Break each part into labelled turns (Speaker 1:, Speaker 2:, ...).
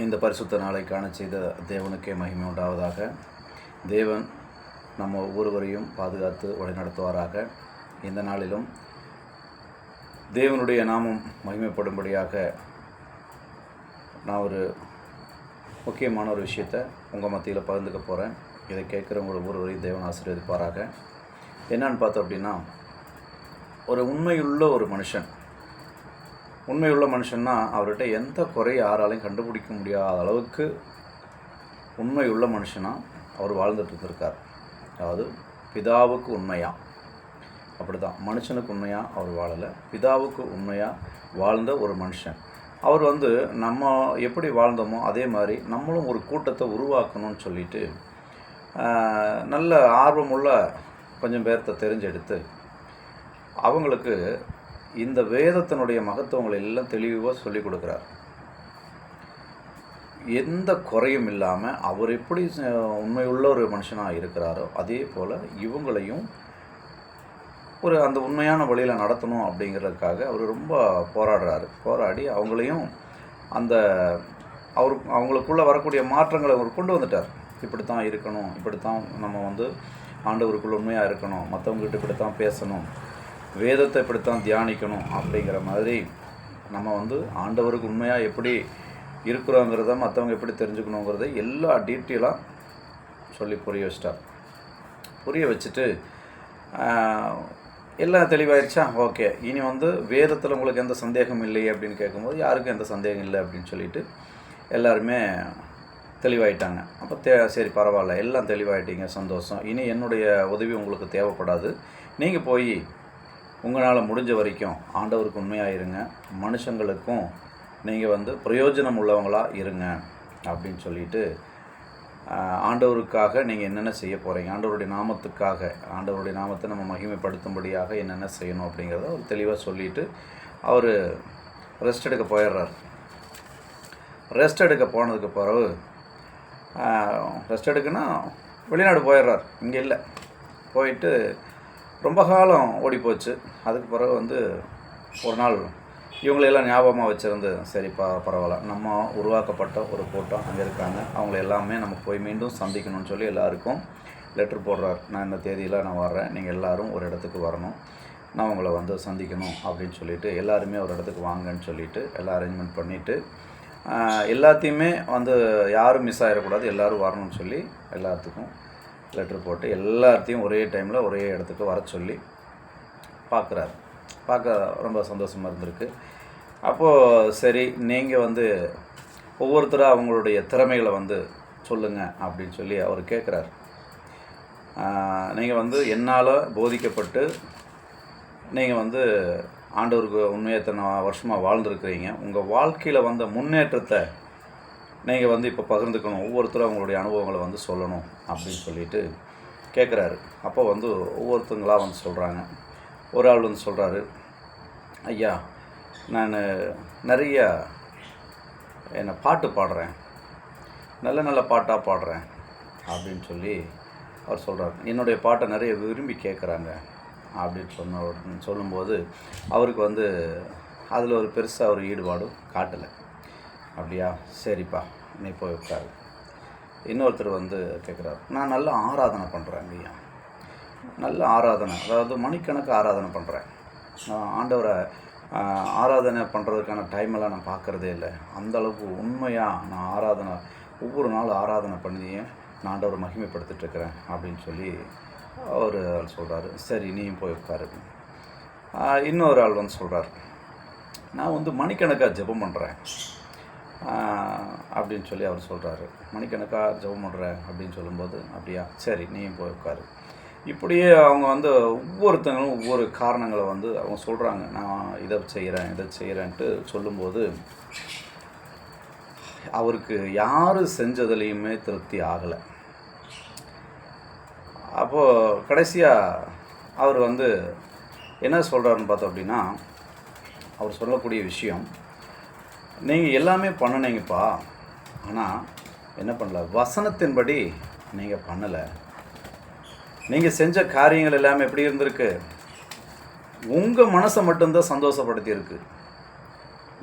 Speaker 1: இந்த பரிசுத்த நாளை காண செய்த தேவனுக்கே மகிமை உண்டாவதாக. தேவன் நம்ம ஒவ்வொருவரையும் பாதுகாத்து வழிநடத்துவாராக. இந்த நாளிலும் தேவனுடைய நாமம் மகிமைப்படும்படியாக நான் ஒரு முக்கியமான ஒரு விஷயத்தை உங்கள் மத்தியில் பகிர்ந்துக்க போகிறேன். இதை கேட்குறவங்கள ஒவ்வொருவரையும் தேவன் ஆசீர்வதிப்பாராக. என்னன்னு பார்த்தோம் அப்படின்னா, ஒரு உண்மையுள்ள ஒரு மனுஷன், உண்மையுள்ள மனுஷன்னா அவர்கிட்ட எந்த குறையை யாராலையும் கண்டுபிடிக்க முடியாத அளவுக்கு உண்மையுள்ள மனுஷனாக அவர் வாழ்ந்துட்டு இருக்கார். அதாவது பிதாவுக்கு உண்மையாக, அப்படி தான் மனுஷனுக்கு உண்மையாக அவர் வாழலை, பிதாவுக்கு உண்மையாக வாழ்ந்த ஒரு மனுஷன். அவர் நம்ம எப்படி வாழ்ந்தோமோ அதே மாதிரி நம்மளும் ஒரு கூட்டத்தை உருவாக்கணும்னு சொல்லிட்டு நல்ல ஆர்வமுள்ள கொஞ்சம் பேர்த்த தெரிஞ்செடுத்து அவங்களுக்கு இந்த வேதத்தினுடைய மகத்துவங்களை எல்லாம் தெளிவாக சொல்லிக் கொடுக்குறார். எந்த குறையும் இல்லாமல் அவர் எப்படி உண்மையுள்ள ஒரு மனுஷனாக இருக்கிறாரோ அதே போல் இவங்களையும் அந்த உண்மையான வழியில் நடத்தணும் அப்படிங்கிறதுக்காக அவர் ரொம்ப போராடுறாரு. போராடி அவங்களையும் அவங்களுக்குள்ளே வரக்கூடிய மாற்றங்களை அவர் கொண்டு வந்துட்டார். இப்படித்தான் இருக்கணும், இப்படித்தான் நம்ம ஆண்டவருக்குள்ள உண்மையாக இருக்கணும், மற்றவங்ககிட்ட இப்படித்தான் பேசணும், வேதத்தை இப்படித்தான் தியானிக்கணும் அப்படிங்கிற மாதிரி நம்ம ஆண்டவருக்கு உண்மையாக எப்படி இருக்கிறோங்கிறத மற்றவங்க எப்படி தெரிஞ்சுக்கணுங்கிறத எல்லா டீட்டெயிலாக சொல்லி புரிய வச்சிட்டார். புரிய வச்சுட்டு எல்லாம் தெளிவாயிடுச்சா, ஓகே இனி வேதத்தில் உங்களுக்கு எந்த சந்தேகம் இல்லையே அப்படின்னு கேட்கும்போது யாருக்கும் எந்த சந்தேகம் இல்லை அப்படின்னு சொல்லிட்டு எல்லாருமே தெளிவாயிட்டாங்க. அப்போ சரி பரவாயில்ல, எல்லாம் தெளிவாயிட்டீங்க, சந்தோஷம், இனி என்னுடைய உதவி உங்களுக்கு தேவைப்படாது, நீங்கள் போய் உங்களால் முடிஞ்ச வரைக்கும் ஆண்டவருக்கு உண்மையாக இருங்க, மனுஷங்களுக்கும் நீங்கள் பிரயோஜனம் உள்ளவங்களாக இருங்க அப்படின்னு சொல்லிட்டு ஆண்டவருக்காக நீங்கள் என்னென்ன செய்ய போகிறீங்க, ஆண்டவருடைய நாமத்துக்காக, ஆண்டவருடைய நாமத்தை நம்ம மகிமைப்படுத்தும்படியாக என்னென்ன செய்யணும் அப்படிங்கிறத அவர் தெளிவாக சொல்லிவிட்டு அவர் ரெஸ்ட் எடுக்க போயிடுறார். ரெஸ்ட் எடுக்க போனதுக்கு பிறகு ரெஸ்ட் எடுக்குன்னா வெளிநாடு போயிடுறார், இங்கே இல்லை. போயிட்டு ரொம்ப காலம் ஓடி போச்சு. அதுக்கு பிறகு ஒரு நாள் இவங்களையெல்லாம் ஞாபகமாக வச்சுருந்து, சரிப்பா பரவாயில்ல, நம்ம உருவாக்கப்பட்ட ஒரு கூட்டம் அங்கே இருக்காங்க, அவங்கள எல்லாமே நம்ம போய் மீண்டும் சந்திக்கணும்னு சொல்லி எல்லாருக்கும் லெட்ரு போடுறார். நான் இந்த தேதியில் நான் வர்றேன், நீங்கள் எல்லோரும் ஒரு இடத்துக்கு வரணும், நான் உங்களை சந்திக்கணும் அப்படின்னு சொல்லிவிட்டு எல்லாருமே ஒரு இடத்துக்கு வாங்கன்னு சொல்லிவிட்டு எல்லாம் அரேஞ்ச்மெண்ட் பண்ணிவிட்டு எல்லாத்தையுமே யாரும் மிஸ் ஆகிடக்கூடாது, எல்லோரும் வரணும்னு சொல்லி எல்லாத்துக்கும் லெட்ரு போட்டு எல்லாத்தையும் ஒரே டைமில் ஒரே இடத்துக்கு வர சொல்லி பார்க்குறாரு. பார்க்க ரொம்ப சந்தோஷமாக இருந்திருக்கு. அப்போது சரி நீங்கள் ஒவ்வொருத்தராக அவங்களுடைய திறமைகளை சொல்லுங்கள் அப்படின்னு சொல்லி அவர் கேட்குறாரு. நீங்கள் என்னால் போதிக்கப்பட்டு நீங்கள் ஆண்டவருக்கு உண்மையை இத்தனை வருஷமாக வாழ்ந்துருக்கிறீங்க, உங்கள் வாழ்க்கையில் முன்னேற்றத்தை நீங்கள் இப்போ பகிர்ந்துக்கணும், ஒவ்வொருத்தரும் அவங்களுடைய அனுபவங்களை சொல்லணும் அப்படின்னு சொல்லிட்டு கேட்குறாரு. அப்போ ஒவ்வொருத்தங்களாக சொல்கிறாங்க. ஒரு ஆள் சொல்கிறாரு, ஐயா நான் நிறைய பாட்டு பாடுறேன், நல்ல நல்ல பாட்டாக பாடுறேன் அப்படின்னு சொல்லி அவர் சொல்கிறார். என்னுடைய பாட்டை நிறைய விரும்பி கேட்குறாங்க அப்படின்னு சொல்லும்போது அவருக்கு அதில் ஒரு பெருசாக ஒரு ஈடுபாடும் காட்டலை. அப்படியா, சரிப்பா நீ போய் உட்காரு. இன்னொருத்தர் கேட்குறாரு, நான் நல்ல ஆராதனை பண்ணுறேன் ஐயா, நல்ல ஆராதனை, அதாவது மணிக்கணக்கு ஆராதனை பண்ணுறேன், நான் ஆண்டவரை ஆராதனை பண்ணுறதுக்கான டைமெல்லாம் நான் பார்க்குறதே இல்லை, அந்தளவுக்கு உண்மையாக நான் ஆராதனை ஒவ்வொரு நாள் ஆராதனை பண்ணி நான் ஆண்டவரை மகிமைப்படுத்திட்டுருக்கிறேன் அப்படின்னு சொல்லி அவர் சொல்கிறாரு. சரி நீயும் போய் உட்காரு. இன்னொரு ஆள் சொல்கிறார், நான் மணிக்கணக்காக ஜெபம் பண்ணுறேன் அப்படின்னு சொல்லி அவர் சொல்கிறாரு. மணிக்கணக்காக ஜெபம் பண்ணுறேன் அப்படின்னு சொல்லும்போது, அப்படியா சரி நீயும் போய் உட்காரு. இப்படியே அவங்க ஒவ்வொருத்தங்களும் ஒவ்வொரு காரணங்களை அவங்க சொல்கிறாங்க, நான் இதை செய்கிறேன்ட்டு சொல்லும்போது அவருக்கு யார் செஞ்சதுலேயுமே திருப்தி ஆகலை. அப்போது கடைசியாக அவர் என்ன சொல்கிறாருன்னு பார்த்தோம் அப்படின்னா, அவர் சொல்லக்கூடிய விஷயம், நீங்கள் எல்லாமே பண்ணினீங்கப்பா, ஆனால் என்ன பண்ணல, வசனத்தின்படி நீங்கள் பண்ணலை, நீங்கள் செஞ்ச காரியங்கள் எல்லாமே எப்படி இருந்திருக்கு, உங்கள் மனசை மட்டும்தான் சந்தோஷப்படுத்தியிருக்கு,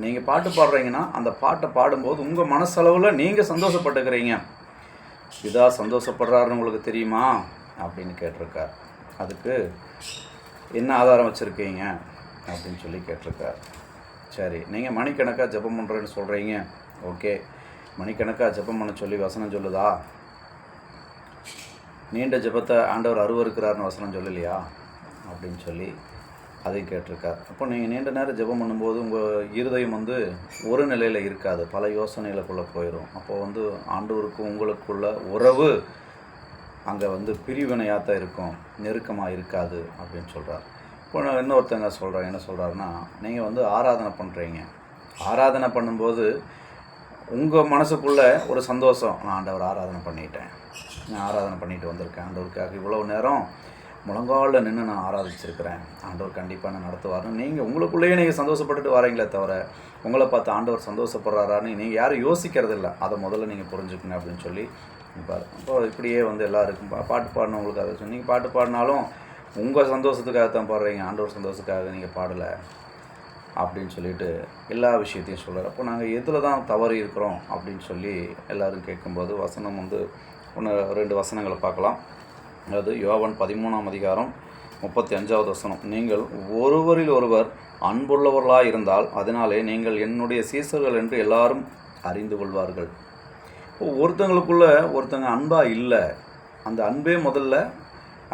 Speaker 1: நீங்கள் பாட்டு பாடுறீங்கன்னா அந்த பாட்டை பாடும்போது உங்கள் மனசளவில் நீங்கள் சந்தோஷப்பட்டுக்கிறீங்க. பிதா சந்தோஷப்படுறாருன்னு உங்களுக்கு தெரியுமா அப்படின்னு கேட்டிருக்கார். அதுக்கு என்ன ஆதாரம் வச்சுருக்கீங்க அப்படின்னு சொல்லி கேட்டிருக்கார். சரி, நீங்கள் மணிக்கணக்காக ஜெபம் பண்ணுறேன்னு சொல்கிறீங்க. ஓகே, மணிக்கணக்காக ஜெபம் பண்ண சொல்லி வசனம் சொல்லுதா? நீண்ட ஜெபத்தை ஆண்டவர் அருவருக்கிறார்னு வசனம் சொல்லலையா அப்படின்னு சொல்லி அதையும் கேட்டிருக்கார். அப்போ நீங்கள் நீண்ட நேரம் ஜெபம் பண்ணும்போது உங்கள் இருதயம் ஒரு நிலையில் இருக்காது, பல யோசனைகளுக்குள்ளே போயிடும். அப்போது ஆண்டவருக்கும் உங்களுக்குள்ள உறவு அங்கே பிரிவினையாக தான் இருக்கும், நெருக்கமாக இருக்காது அப்படின்னு சொல்கிறார். இப்போ நான் இன்னொருத்தங்க சொல்கிறேன், என்ன சொல்கிறாருன்னா, நீங்கள் ஆராதனை பண்ணுறீங்க. ஆராதனை பண்ணும்போது உங்கள் மனசுக்குள்ளே ஒரு சந்தோஷம், நான் ஆண்டவர் ஆராதனை பண்ணிட்டேன், நான் ஆராதனை பண்ணிட்டு வந்திருக்கேன், ஆண்டவருக்காக இவ்வளோ நேரம் முழங்காலில் நின்று நான் ஆராதிச்சிருக்கிறேன், ஆண்டவர் கண்டிப்பாக நான் நடத்துவார்னு நீங்கள் உங்களுக்குள்ளேயே நீங்கள் சந்தோஷப்பட்டுட்டு வரீங்களே தவிர உங்களை பார்த்து ஆண்டவர் சந்தோஷப்படுறாரான்னு நீங்கள் யாரும் யோசிக்கிறது இல்லை. அதை முதல்ல நீங்கள் புரிஞ்சுக்கங்க அப்படின்னு சொல்லி பாரு. அப்போ இப்படியே எல்லாருக்கும் பாட்டு பாடினவங்களுக்கு அதை சொல்லி, நீங்கள் பாட்டு பாடினாலும் உங்கள் சந்தோஷத்துக்காக தான் பாடுறீங்க, ஆண்டவர் சந்தோஷத்துக்காக நீங்கள் பாடலை அப்படின்னு சொல்லிட்டு எல்லா விஷயத்தையும் சொல்கிறார். அப்போ நாங்கள் எதில் தான் தவறு இருக்கிறோம் அப்படின்னு சொல்லி எல்லோரும் கேட்கும்போது வசனம் 1-2 வசனங்களை பார்க்கலாம். அதாவது யோவான் 13ஆம் அதிகாரம் 35வது வசனம், நீங்கள் ஒருவரில் ஒருவர் அன்புள்ளவர்களாக இருந்தால் அதனாலே நீங்கள் என்னுடைய சீசர்கள் என்று எல்லாரும் அறிந்து கொள்வார்கள். இப்போ ஒருத்தங்களுக்குள்ள ஒருத்தங்க அன்பாக இல்லை, அந்த அன்பே முதல்ல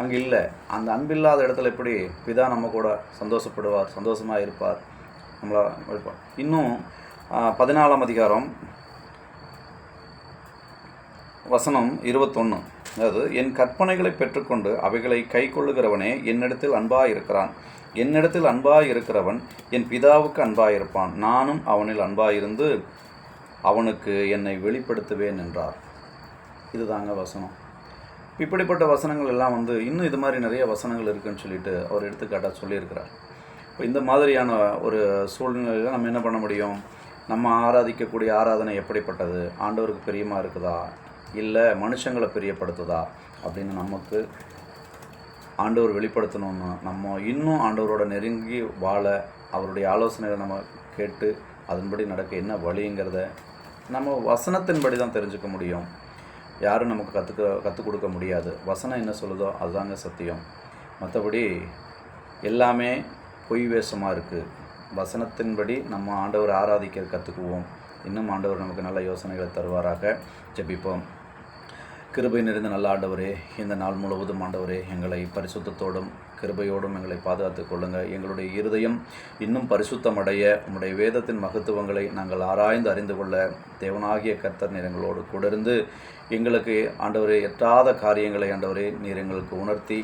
Speaker 1: அங்கே இல்லை. அந்த அன்பில்லாத இடத்துல எப்படி பிதா நம்ம கூட சந்தோஷப்படுவார், சந்தோஷமாக இருப்பார், நம்மளா இருப்பார். இன்னும் 14ஆம் அதிகாரம் வசனம் 21, அதாவது என் கற்பனைகளை பெற்றுக்கொண்டு அவைகளை கை கொள்ளுகிறவனே என்னிடத்தில் அன்பாக இருக்கிறான், என்னிடத்தில் அன்பாக இருக்கிறவன் என் பிதாவுக்கு அன்பாக இருப்பான், நானும் அவனில் அன்பாக இருந்து அவனுக்கு என்னை வெளிப்படுத்துவேன் என்றார். இதுதாங்க வசனம். இப்படிப்பட்ட வசனங்கள் எல்லாம் இன்னும் இது மாதிரி நிறைய வசனங்கள் இருக்குதுன்னு சொல்லிட்டு அவர் எடுத்துக்காட்டாக சொல்லியிருக்கிறார். இப்போ இந்த மாதிரியான ஒரு சூழ்நிலையில் நம்ம என்ன பண்ண முடியும்? நம்ம ஆராதிக்கக்கூடிய ஆராதனை எப்படிப்பட்டது, ஆண்டவருக்கு பிரியமாக இருக்குதா இல்லை மனுஷங்களை பிரியப்படுத்துதா அப்படின்னு நமக்கு ஆண்டவர் வெளிப்படுத்தணும்னு நம்ம இன்னும் ஆண்டவரோட நெருங்கி வாழ அவருடைய ஆலோசனைகளை நம்ம கேட்டு அதன்படி நடக்க என்ன வழிங்கிறத நம்ம வசனத்தின்படி தான் தெரிஞ்சுக்க முடியும். யாரும் நமக்கு கற்றுக் கொடுக்க முடியாது. வசனம் என்ன சொல்லுதோ அதுதாங்க சத்தியம். மற்றபடி எல்லாமே பொய் வேஷமாக இருக்குது. வசனத்தின்படி நம்ம ஆண்டவர் ஆராதிக்க கற்றுக்குவோம். இன்னும் ஆண்டவர் நமக்கு நல்ல யோசனைகளை தருவாராக. ஜெபிப்போம். கிருபை நிறைந்த நல்ல ஆண்டவரே, இந்த நாள் முழுவதும் ஆண்டவரே எங்களை பரிசுத்தத்தோடும் கிருபையோடும் எங்களை பாதுகாத்துக் கொள்ளுங்கள். எங்களுடைய இருதயம் இன்னும் பரிசுத்தமடைய உம்முடைய வேதத்தின் மகத்துவங்களை நாங்கள் ஆராய்ந்து அறிந்து கொள்ள தேவனாகிய கர்த்தர் நீர் எங்களோடு கூட இருந்து எங்களுக்கு ஆண்டவரே எட்டாத காரியங்களை ஆண்டவரே நீர் எங்களுக்கு உணர்த்தி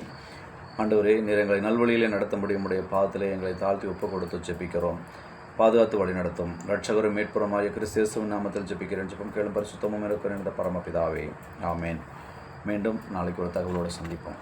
Speaker 1: ஆண்டவரே நீர் எங்களை நல்வழியிலே நடத்தும்படி உம்முடைய பாதத்திலே எங்களை தாழ்த்தி ஒப்பு கொடுத்து ஜெபிக்கிறோம். பாதுகாத்து வழி நடத்தும் இரட்சகரும் மீட்புறமாகிய கிறிஸ்து இயேசுவின் நாமத்தில் ஜெபிக்கிறேன். ஜெபம் கேளும் பரிசுத்தமும் இருக்கிற பரமபிதாவே, ஆமேன். மீண்டும் நாளைக்கு ஒரு தகவலோடு சந்திப்போம்.